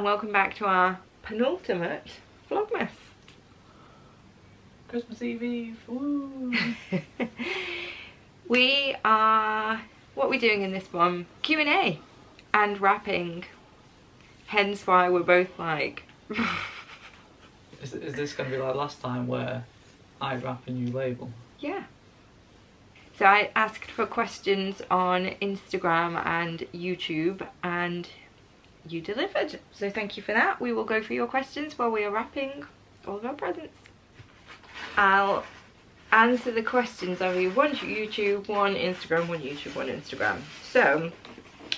and welcome back to our penultimate Vlogmas. Christmas Eve, woo! What are we doing in this one? Q&A and wrapping. Hence why we're both like... Is this going to be like last time where I wrap and you label? Yeah. So I asked for questions on Instagram and YouTube and you delivered. So thank you for that. We will go through your questions while we are wrapping all of our presents. I'll answer the questions. I'll do one YouTube, one Instagram, one YouTube, one Instagram. So,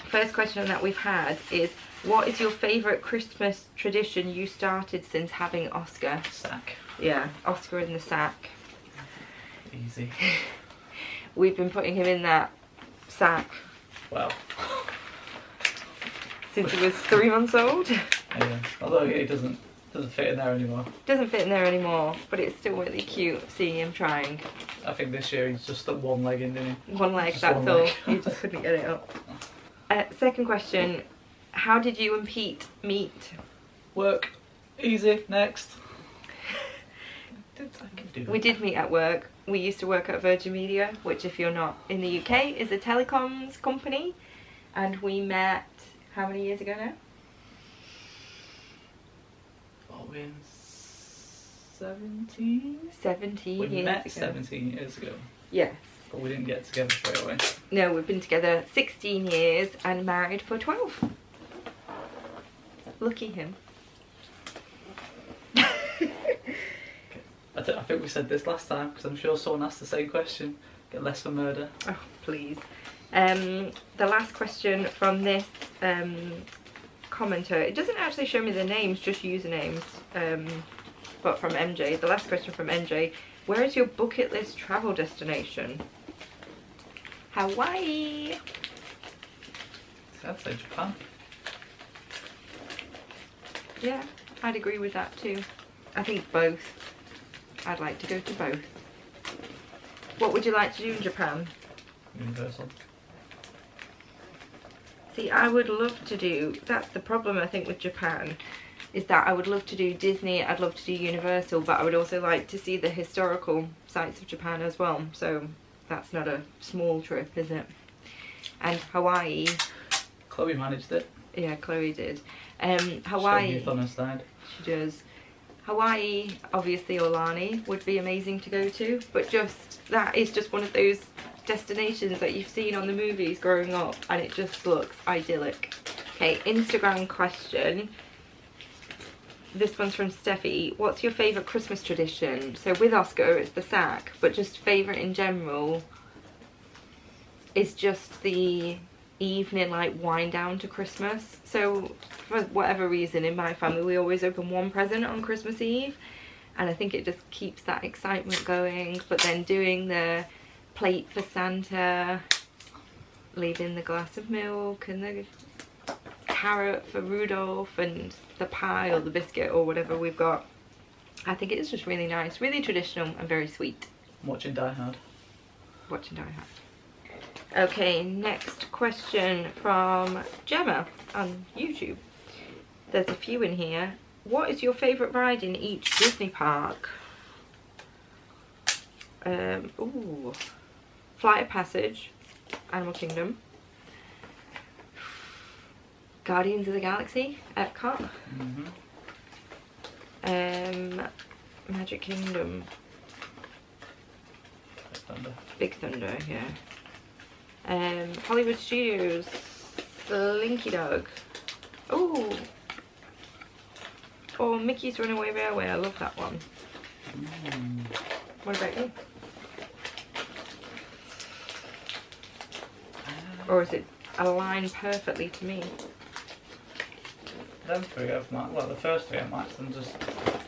first question that we've had is, what is your favourite Christmas tradition you started since having Oscar? Sack. Yeah, Oscar in the sack. Easy. We've been putting him in that sack. Well. Since he was 3 months old. Yeah, although he doesn't fit in there anymore. Doesn't fit in there anymore, but it's still really cute seeing him trying. I think this year he's just got one leg in, didn't he? One leg, that's all. You just couldn't get it up. Second question, how did you and Pete meet? Work. Easy. Next. We did meet at work. We used to work at Virgin Media, which if you're not in the UK is a telecoms company. And we met, how many years ago now? What, we're in 17? 17 years ago. We met 17 years ago. Yes. But we didn't get together straight away. No, we've been together 16 years and married for 12. Lucky him. I think we said this last time, because I'm sure someone asked the same question. Get less for murder. Oh, please. The last question from this commenter, it doesn't actually show me the names, just usernames, but from MJ. The last question from MJ, where is your bucket list travel destination? Hawaii. So I'd say Japan. Yeah, I'd agree with that too. I think both. I'd like to go to both. What would you like to do in Japan? Universal. See, I would love to do, that's the problem I think with Japan, is that I would love to do Disney, I'd love to do Universal, but I would also like to see the historical sites of Japan as well. So that's not a small trip, is it? And Hawaii. Chloe managed it. Yeah, Chloe did. Hawaii. She's on her side. She does. Hawaii, obviously Aulani would be amazing to go to, but just, that is just one of those destinations that you've seen on the movies growing up and it just looks idyllic. Okay, Instagram question. This one's from Steffi. What's your favourite Christmas tradition? So with Oscar it's the sack, but just favourite in general is just the evening like wind down to Christmas. So for whatever reason in my family we always open one present on Christmas Eve and I think it just keeps that excitement going, but then doing the plate for Santa, leaving the glass of milk and the carrot for Rudolph and the pie or the biscuit or whatever we've got. I think it's just really nice, really traditional and very sweet. Watching Die Hard. Watching Die Hard. Okay, next question from Gemma on YouTube. There's a few in here. What is your favourite ride in each Disney park? Ooh. Flight of Passage, Animal Kingdom, Guardians of the Galaxy, Epcot, Magic Kingdom, Big Thunder, yeah. Hollywood Studios, Slinky Dog. Ooh. Oh, Mickey's Runaway Railway, I love that one. What about you? Or is it aligned perfectly to me? Them three have Max. Well, the first three have Max, and just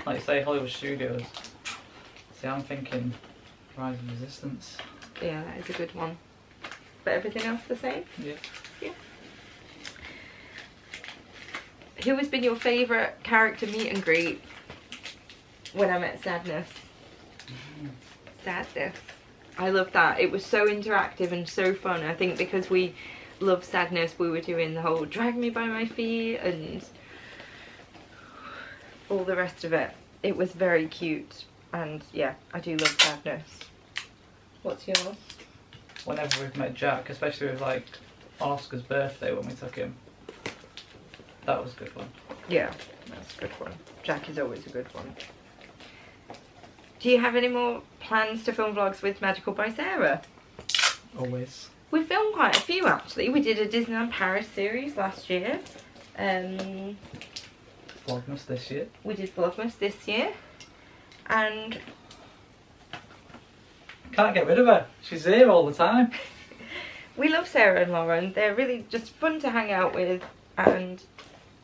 like you say, Hollywood Studios. See, I'm thinking Rise of Resistance. Yeah, that is a good one. But everything else the same? Yeah. Yeah. Who has been your favourite character meet and greet? When I met Sadness. Sadness. I love that. It was so interactive and so fun. I think because we love Sadness, we were doing the whole drag me by my feet and all the rest of it. It was very cute, and yeah, I do love Sadness. What's yours? Whenever we've met Jack, especially with like on Oscar's birthday when we took him, that was a good one. Yeah, that's a good one. Jack is always a good one. Do you have any more plans to film vlogs with Magical by Sarah? Always. We filmed quite a few actually. We did a Disneyland Paris series last year. Vlogmas this year. We did Vlogmas this year. And can't get rid of her. She's here all the time. We love Sarah and Lauren. They're really just fun to hang out with and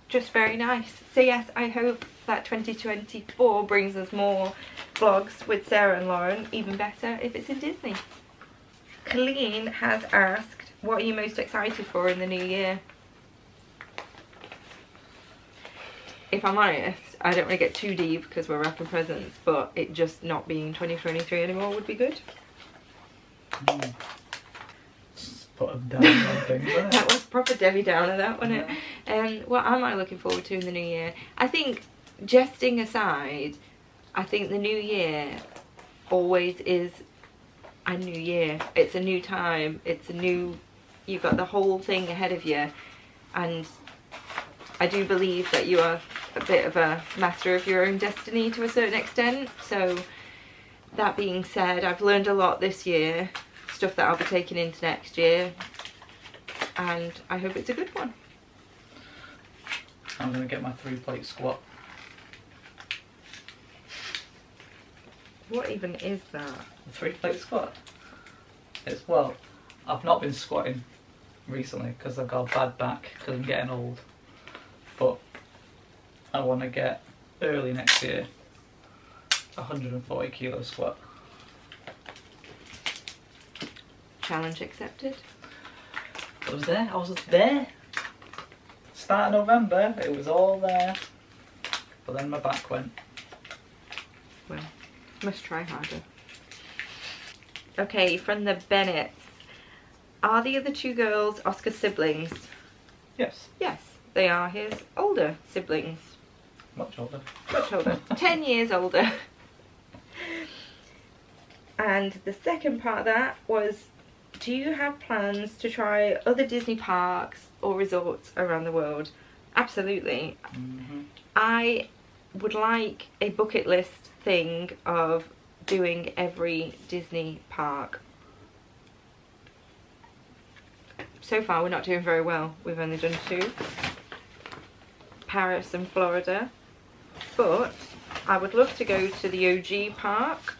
just very nice. So yes, I hope that 2024 brings us more vlogs with Sarah and Lauren. Even better if it's in Disney. Colleen has asked, what are you most excited for in the new year? If I'm honest, I don't want to get too deep because we're wrapping presents, but it just not being 2023 anymore would be good. Just put them down on things, wasn't it? That was proper Debbie Downer, that, wasn't it? What am I looking forward to in the new year? I think, jesting aside, I think the new year always is a new year. It's a new time. It's a new... You've got the whole thing ahead of you, and I do believe that you are a bit of a master of your own destiny to a certain extent. So that being said, I've learned a lot this year, stuff that I'll be taking into next year, and I hope it's a good one. I'm going to get my 3-plate squat. What even is that? The 3-plate squat? It's, well, I've not been squatting recently because I've got a bad back because I'm getting old. But I want to get early next year 140 kilo squat. Challenge accepted. I was there. Start of November, it was all there. But then my back went. Well, must try harder. Okay, from the Bennetts. Are the other two girls Oscar's siblings? Yes. Yes, they are his older siblings. Much older. Much older. 10 years older. And the second part of that was, do you have plans to try other Disney parks or resorts around the world? Absolutely. I would like a bucket list thing of doing every Disney park. So far we're not doing very well. We've only done 2. Paris and Florida. But I would love to go to the OG park.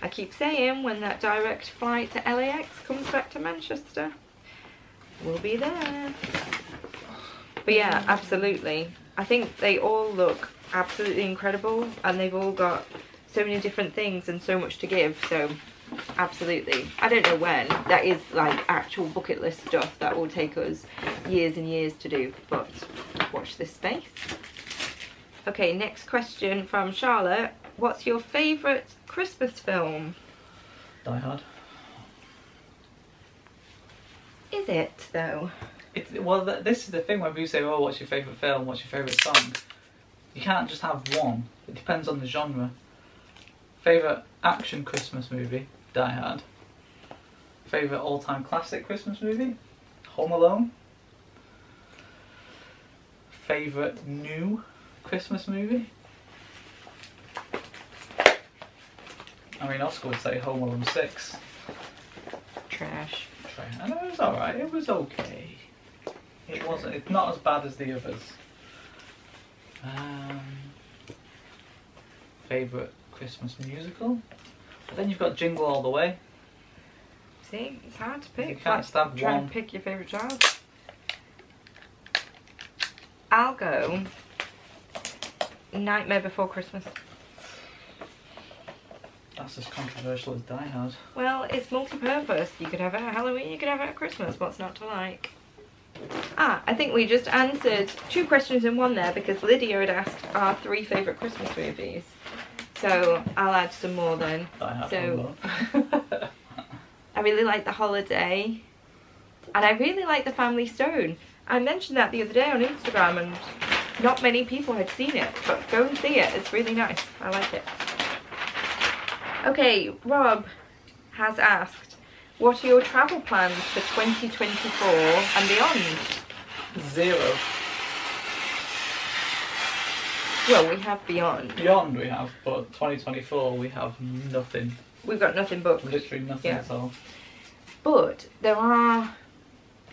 I keep saying when that direct flight to LAX comes back to Manchester, we'll be there. But yeah, absolutely. I think they all look absolutely incredible, and they've all got so many different things and so much to give, so absolutely. I don't know when. That is like actual bucket list stuff that will take us years and years to do, but watch this space. Okay, next question from Charlotte. What's your favourite Christmas film? Die Hard. Is it though? Well, this is the thing when people say, oh, what's your favourite film, what's your favourite song? You can't just have one. It depends on the genre. Favourite action Christmas movie? Die Hard. Favourite all-time classic Christmas movie? Home Alone. Favourite new Christmas movie? I mean, Oscar would say Home Alone 6. Trash. I know, it was alright, it was okay. It wasn't, it's not as bad as the others. Favourite Christmas musical? But then you've got Jingle All the Way. See, it's hard to pick. You can't stab try one. and pick your favourite child. I'll go Nightmare Before Christmas. That's as controversial as Die Hard. Well, it's multi-purpose. You could have it at Halloween, you could have it at Christmas. What's not to like? Ah, I think we just answered 2 questions in one there because Lydia had asked our 3 favourite Christmas movies. So I'll add some more then. Die Hard. So I really like The Holiday, and I really like The Family Stone. I mentioned that the other day on Instagram, and not many people had seen it, but go and see it. It's really nice. I like it. Okay, Rob has asked, what are your travel plans for 2024 and beyond? 0. Well, we have beyond. Beyond we have, but 2024 we have nothing. We've got nothing booked. Literally nothing at all. But there are...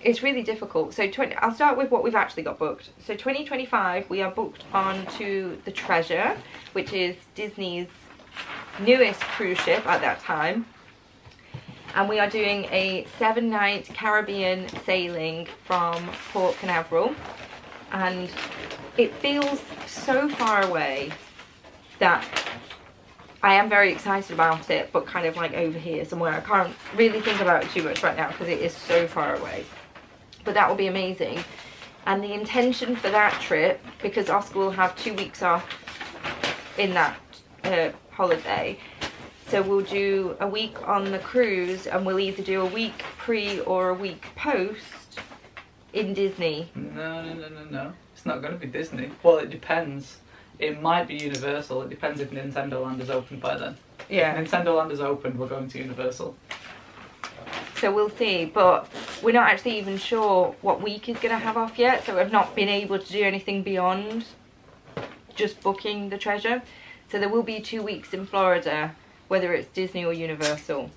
It's really difficult. So I'll start with what we've actually got booked. So 2025 we are booked on to the Treasure, which is Disney's newest cruise ship at that time. And we are doing a 7-night Caribbean sailing from Port Canaveral. And it feels so far away that I am very excited about it, but kind of like over here somewhere. I can't really think about it too much right now because it is so far away. But that will be amazing. And the intention for that trip, because Oscar will have 2 weeks off in that holiday, so we'll do a week on the cruise, and we'll either do a week pre or a week post in Disney. No. It's not going to be Disney. Well, it depends. It might be Universal. It depends if Nintendo Land is open by then. Yeah. If Nintendo Land is open, we're going to Universal. So we'll see, but we're not actually even sure what week is going to have off yet, so we've not been able to do anything beyond just booking the Treasure. So there will be 2 weeks in Florida, whether it's Disney or Universal.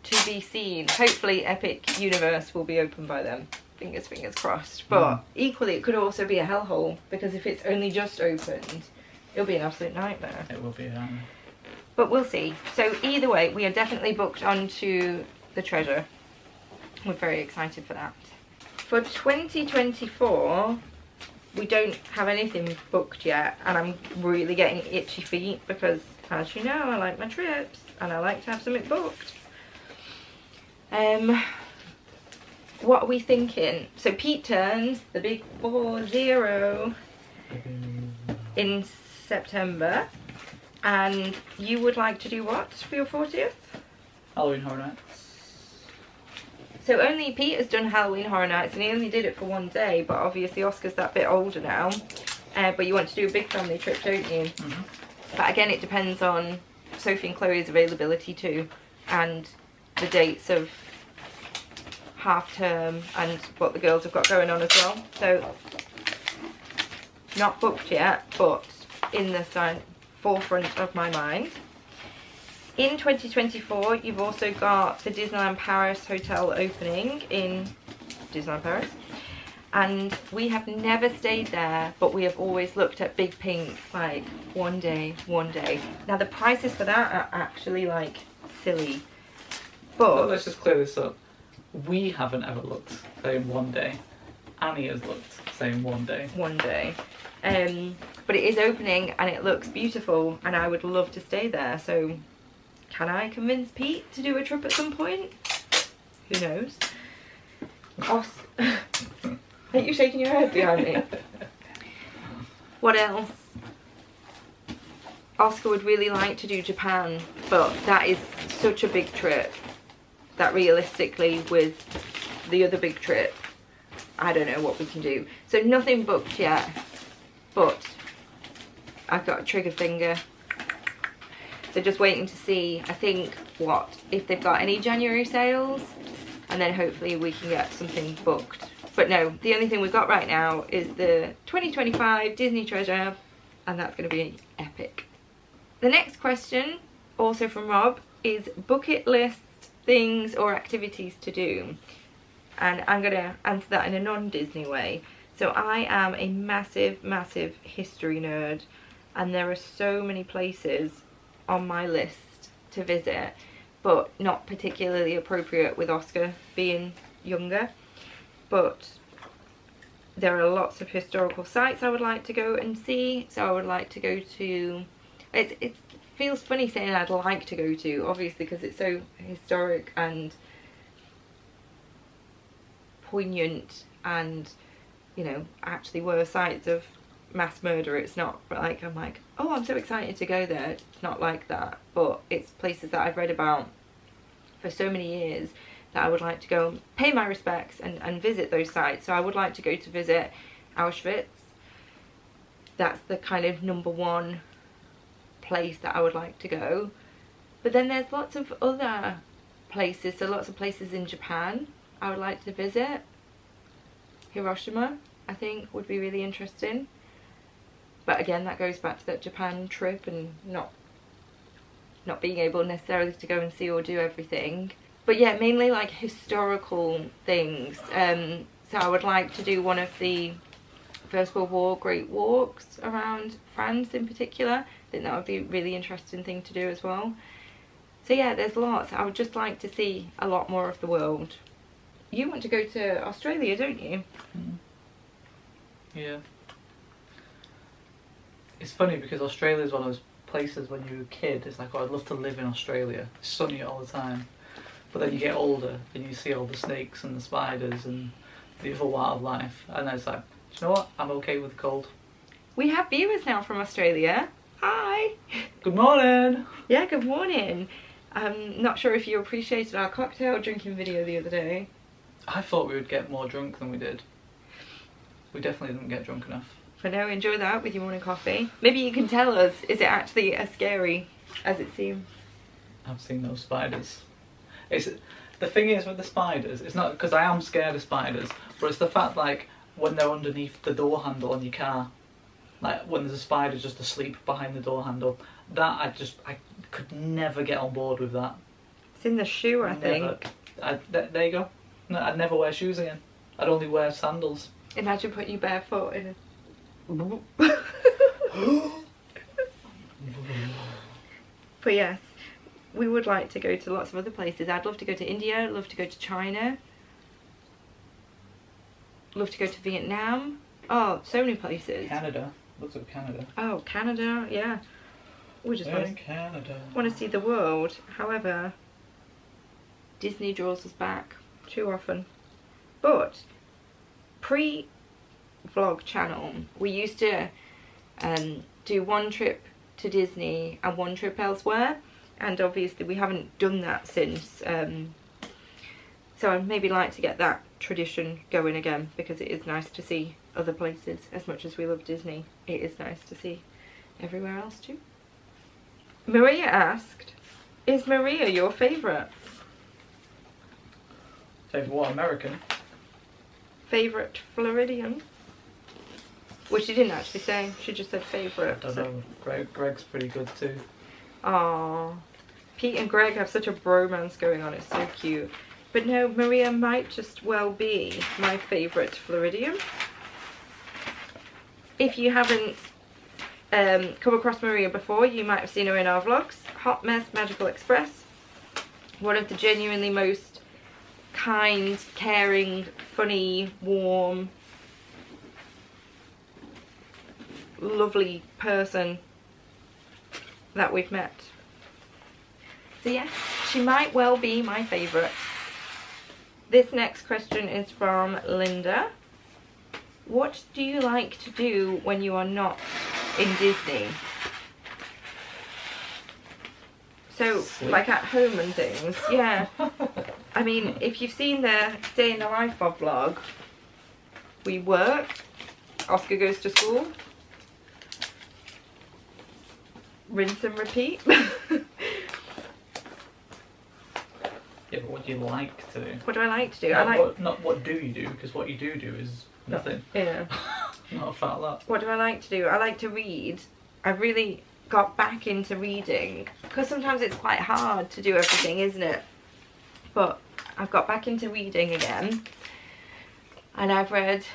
To be seen. Hopefully Epic Universe will be open by then. Fingers crossed. But equally it could also be a hellhole, because if it's only just opened, it'll be an absolute nightmare. It will be a nightmare. But we'll see. So either way, we are definitely booked onto the Treasure. We're very excited for that. For 2024, we don't have anything booked yet, and I'm really getting itchy feet because, as you know, I like my trips and I like to have something booked. What are we thinking? So Pete turns the big 40 in September, and you would like to do what for your 40th? Halloween Horror Nights. So only Pete has done Halloween Horror Nights, and he only did it for 1 day, but obviously Oscar's that bit older now. But you want to do a big family trip, don't you? Mm-hmm. But again, it depends on Sophie and Chloe's availability too, and the dates of half term and what the girls have got going on as well. So not booked yet, but in the forefront of my mind. In 2024, you've also got the Disneyland Paris hotel opening in Disneyland Paris, and we have never stayed there, but we have always looked at Big Pink, like one day. Now the prices for that are actually like silly, but let's just clear this up. We haven't ever looked saying 1 day. Annie has looked saying 1 day. 1 day. But it is opening and it looks beautiful, and I would love to stay there. So can I convince Pete to do a trip at some point? Who knows? Are you shaking your head behind me? What else? Oscar would really like to do Japan, but that is such a big trip that realistically with the other big trip, I don't know what we can do. So nothing booked yet, but I've got a trigger finger. So just waiting to see, I think, if they've got any January sales, and then hopefully we can get something booked. But no, the only thing we've got right now is the 2025 Disney Treasure, and that's going to be epic. The next question, also from Rob, is bucket list things or activities to do. And I'm going to answer that in a non-Disney way. So I am a massive history nerd, and there are so many places on my list to visit, but not particularly appropriate with Oscar being younger. But there are lots of historical sites I would like to go and see. So I would like to go to, it feels funny saying I'd like to go to, obviously, because it's so historic and poignant, and you know, actually were sites of mass murder. It's not like I'm like, oh, I'm so excited to go there. It's not like that, but it's places that I've read about for so many years that I would like to go and pay my respects and visit those sites. So I would like to go to visit Auschwitz, that's the kind of number one place that I would like to go. But then there's lots of other places, so lots of places in Japan I would like to visit. Hiroshima, I think, would be really interesting. But again, that goes back to that Japan trip and not being able necessarily to go and see or do everything. But yeah, mainly like historical things. So I would like to do one of the First World War Great Walks around France in particular. I think that would be a really interesting thing to do as well. So yeah, there's lots. I would just like to see a lot more of the world. You want to go to Australia, don't you? Yeah. It's funny because Australia is one of those places when you're a kid, it's like, oh, I'd love to live in Australia. It's sunny all the time. But then you get older and you see all the snakes and the spiders and the other wildlife, and then it's like, do you know what? I'm okay with the cold. We have viewers now from Australia. Hi! Good morning! Yeah, good morning. I'm not sure if you appreciated our cocktail drinking video the other day. I thought we would get more drunk than we did. We definitely didn't get drunk enough. But no, enjoy that with your morning coffee. Maybe you can tell us, is it actually as scary as it seems? I've seen those spiders. The thing is with the spiders, it's not because I am scared of spiders, but it's the fact like when they're underneath the door handle on your car, like when there's a spider just asleep behind the door handle, that I could never get on board with that. It's in the shoe, I think. There you go. No, I'd never wear shoes again. I'd only wear sandals. Imagine putting you barefoot in a... But yes, we would like to go to lots of other places. I'd love to go to India, love to go to China, love to go to Vietnam. Oh, so many places. Canada. Lots of Canada. Oh, Canada, yeah. We just want to see the world. However, Disney draws us back too often. But pre-vlog channel, we used to do one trip to Disney and one trip elsewhere, and obviously we haven't done that since. So I'd maybe like to get that tradition going again, because it is nice to see other places. As much as we love Disney, it is nice to see everywhere else too. Maria asked, is Maria your favourite? Favourite what, American? Favourite Floridian? Well, she didn't actually say, she just said favourite. I don't know, Greg's pretty good too. Aww. Pete and Greg have such a bromance going on, it's so cute. But no, Maria might just well be my favourite Floridian. If you haven't come across Maria before, you might have seen her in our vlogs. Hot Mess Magical Express. One of the genuinely most kind, caring, funny, warm, lovely person that we've met. So yeah, she might well be my favourite. This next question is from Linda. What do you like to do when you are not in Disney? So, like at home and things, yeah. I mean, if you've seen the Day in the Life of vlog, we work, Oscar goes to school, rinse and repeat. Yeah, but what do you like to do? What do I like to do? Not what do you do, because what you do is nothing. Yeah. Not a fat lot. What do I like to do? I like to read. I really got back into reading, because sometimes it's quite hard to do everything, isn't it? But I've got back into reading again, and I've read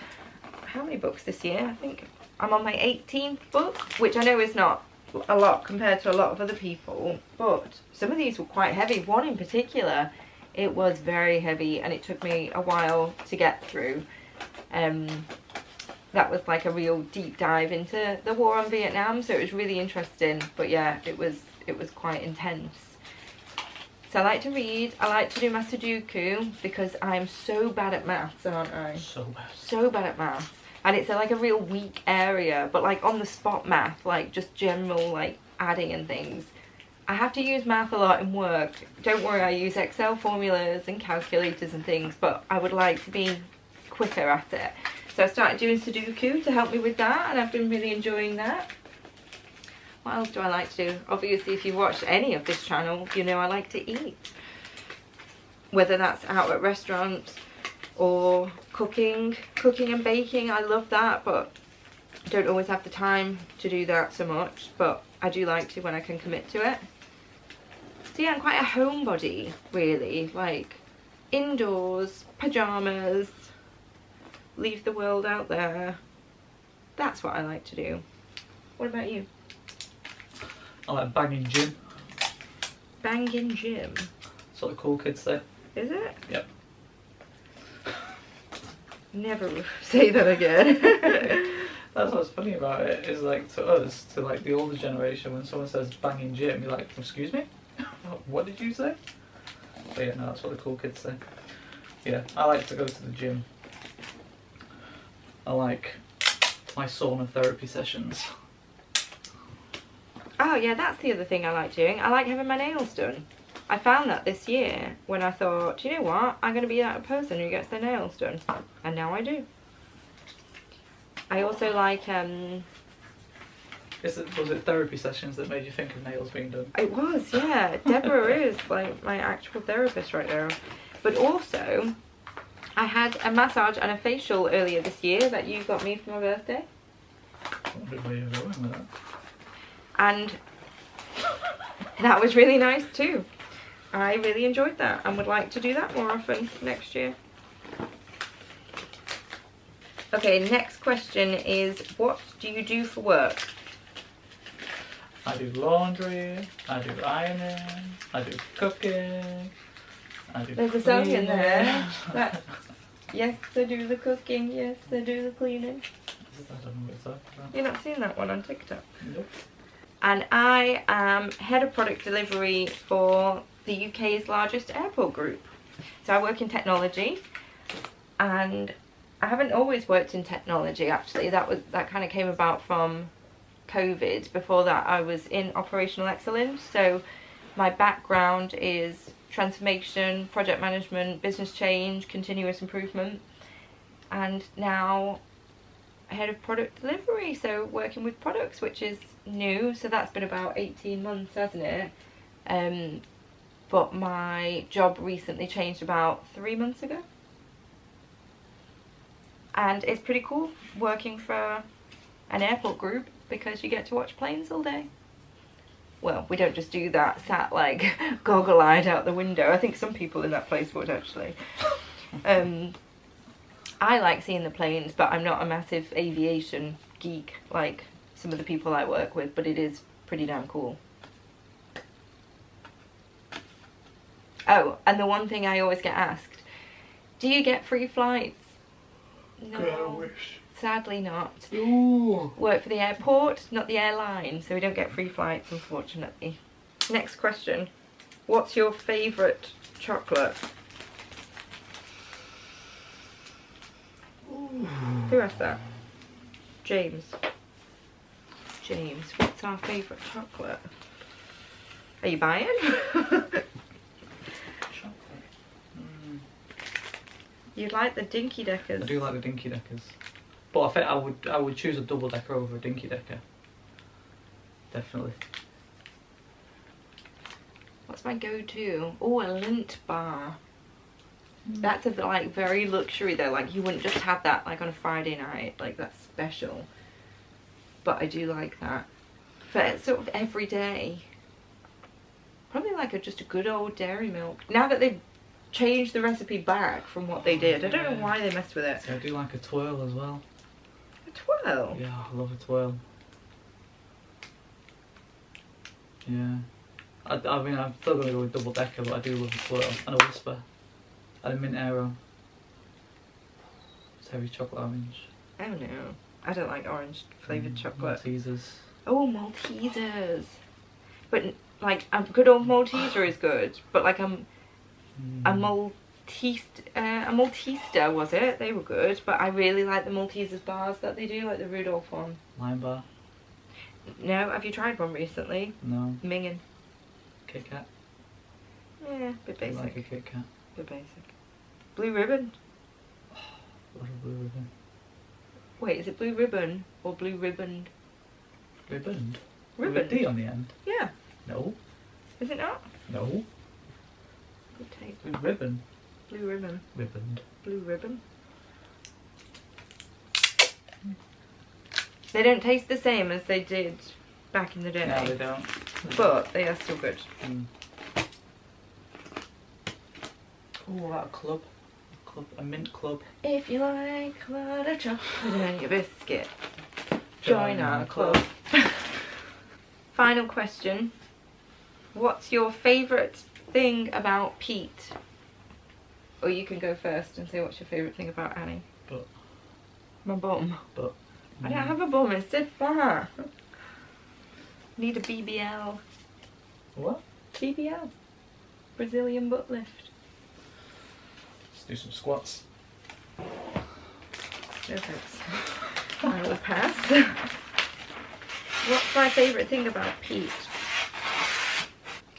how many books this year? I think I'm on my 18th book, which I know is not a lot compared to a lot of other people, but some of these were quite heavy. One in particular, it was very heavy, and it took me a while to get through. That was like a real deep dive into the war on Vietnam, so it was really interesting. But yeah, it was quite intense. So I like to read. I like to do my Sudoku, because I'm so bad at maths, aren't I? So bad. So bad at maths. And it's like a real weak area, but like on the spot math, like just general like adding and things. I have to use math a lot in work. Don't worry, I use Excel formulas and calculators and things, but I would like to be quicker at it. So I started doing Sudoku to help me with that, and I've been really enjoying that. What else do I like to do? Obviously, if you've watched any of this channel, you know I like to eat. Whether that's out at restaurants or cooking and baking, I love that, but I don't always have the time to do that so much, but I do like to when I can commit to it. So yeah, I'm quite a homebody, really, like indoors, pyjamas, leave the world out there. That's what I like to do. What about you? I like banging gym. Banging gym? That's what the cool kids say. Is it? Yep. Never say that again. That's what's funny about it, is like to us, to like the older generation, when someone says banging gym, you're like, excuse me? What did you say? But yeah, no, that's what the cool kids say. Yeah, I like to go to the gym. I like my sauna therapy sessions. Oh yeah, that's the other thing I like doing. I like having my nails done. I found that this year when I thought, do you know what? I'm going to be that person who gets their nails done. And now I do. I also like... Was it therapy sessions that made you think of nails being done? It was, yeah. Deborah is like my actual therapist right now. But also, I had a massage and a facial earlier this year that you got me for my birthday. I wondered where you were going with that. And that was really nice too. I really enjoyed that and would like to do that more often next year. Okay, next question is, what do you do for work? I do laundry, I do ironing, I do cooking, I do There's a song in there. That, yes, I do the cooking, yes, I do the cleaning. I don't know what it's talking about. You've not seen that one on TikTok? Nope. And I am head of product delivery for the UK's largest airport group. So I work in technology, and I haven't always worked in technology actually. That kind of came about from COVID. Before that I was in operational excellence. So my background is transformation, project management, business change, continuous improvement, and now head of product delivery, so working with products, which is new. So that's been about 18 months, hasn't it? But my job recently changed about 3 months ago, and it's pretty cool working for an airport group because you get to watch planes all day. Well, we don't just do that sat like goggle-eyed out the window. I think some people in that place would actually. I like seeing the planes, but I'm not a massive aviation geek like some of the people I work with, but it is pretty damn cool. Oh, and the one thing I always get asked, do you get free flights? No, God, I wish. Sadly not. Ooh. Work for the airport, not the airline, so we don't get free flights, unfortunately. Next question. What's your favourite chocolate? Who asked that? James. James, what's our favourite chocolate? Are you buying? Chocolate. You like the Dinky I Deckers? do like the Dinky Deckers, but I think I would choose a double decker over a Dinky Decker. Definitely. What's my go-to? Oh, a Lindt bar. That's a like very luxury though. Like you wouldn't just have that like on a Friday night. Like that's special. But I do like that for sort of every day. Probably like just a good old dairy milk. Now that they've changed the recipe back from what they did, I don't know why they messed with it. See, I do like a twirl as well. A twirl? Yeah, I love a twirl. Yeah. I mean, I'm still going to go with double decker, but I do love a twirl. And a whisper. And a mint arrow. It's heavy chocolate orange. Oh no. I don't like orange flavoured chocolate. Maltesers. Oh, Maltesers. But like a good old Malteser is good. But like a Maltester was it? They were good. But I really like the Maltesers bars that they do, like the Rudolph one. Lime bar. No, have you tried one recently? No. Minging. Kit Kat. Yeah, bit I basic. like a Kit Kat. Bit basic. Blue Ribbon. Love a blue ribbon. Wait, is it blue ribbon or blue ribboned? Ribboned? Ribboned. With a D on the end? Yeah. No. Is it not? No. Good take. Blue ribbon. Blue ribbon. Ribboned. Blue ribbon. They don't taste the same as they did back in the day. No, they don't. But they are still good. Mm. Oh, that club. A mint club. If you like a lot of chocolate and your biscuit, join our club. Final question. What's your favourite thing about Pete? Or you can go first and say what's your favourite thing about Annie. But. My bum. But. I don't have a bum, it's too far. Need a BBL. What? BBL. Brazilian butt lift. Let's do some squats. No thanks. I will pass. What's my favourite thing about Pete?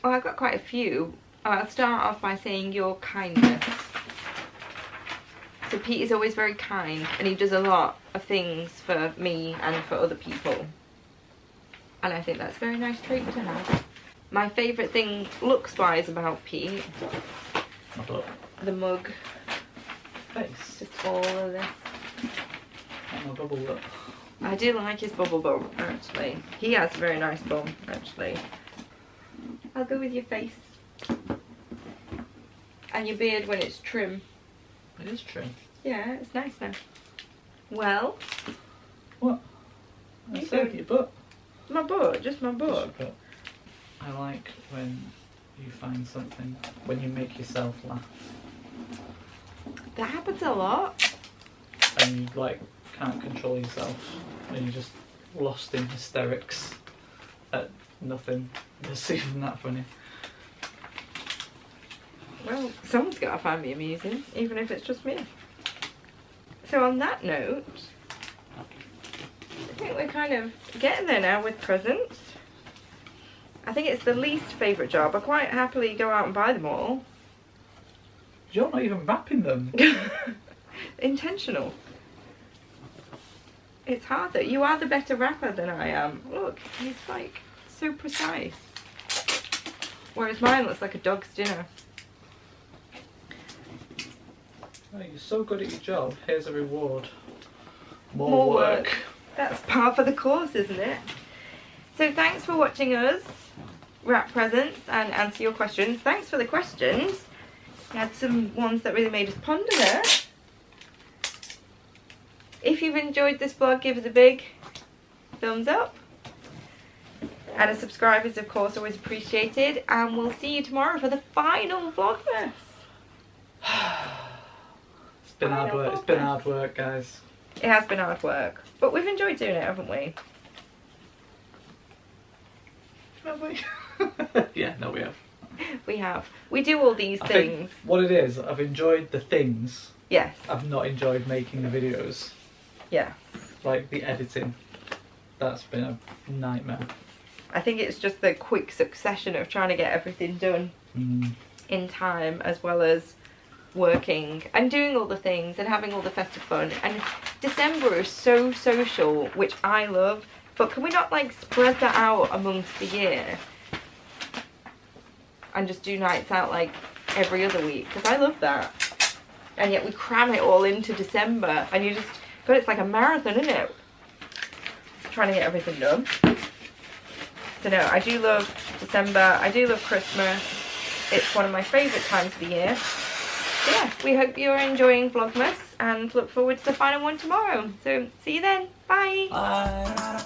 Oh, I've got quite a few. I'll start off by saying your kindness. So Pete is always very kind and he does a lot of things for me and for other people. And I think that's a very nice trait to have. My favourite thing looks-wise about Pete, My butt. the mug, Face. just all of this. And my bubble butt. I do like his bubble bum, actually. He has a very nice bum, actually. I'll go with your face. And your beard when it's trim. It is trim. Yeah, it's nice now. Well, What? I said your butt. my butt, just my Just butt. your butt. I like when you find something, when you make yourself laugh. That happens a lot. And you like can't control yourself and you're just lost in hysterics at nothing that's even that funny. Well, someone's got to find me amusing, even if it's just me. So on that note, I think we're kind of getting there now with presents. I think it's the least favourite job. I quite happily go out and buy them all. You're not even wrapping them. Intentional. It's hard though. You are the better rapper than I am. Look, he's like so precise. Whereas mine looks like a dog's dinner. Oh, you're so good at your job. Here's a reward. More work. That's par for the course, isn't it? So thanks for watching us wrap presents and answer your questions. Thanks for the questions. We had some ones that really made us ponder there. If you've enjoyed this vlog, give us a big thumbs up. And a subscribe is of course always appreciated. And we'll see you tomorrow for the final Vlogmas. It's been hard work. It's been hard work, guys. It has been hard work. But we've enjoyed doing it, haven't we? Have we? Yeah, no, we have. We have. We do all these I things. think what it is, I've enjoyed the things. Yes. I've not enjoyed making the videos. Yeah. Like the editing. That's been a nightmare. I think it's just the quick succession of trying to get everything done in time, as well as working and doing all the things and having all the festive fun. And December is so social, which I love, but can we not like spread that out amongst the year and just do nights out like every other week? Because I love that. And yet we cram it all into December and you just, God, it's like a marathon, isn't it? Trying to get everything done. So no, I do love December, I do love Christmas. It's one of my favourite times of the year. So yeah, we hope you're enjoying Vlogmas and look forward to the final one tomorrow. So see you then, bye! Bye!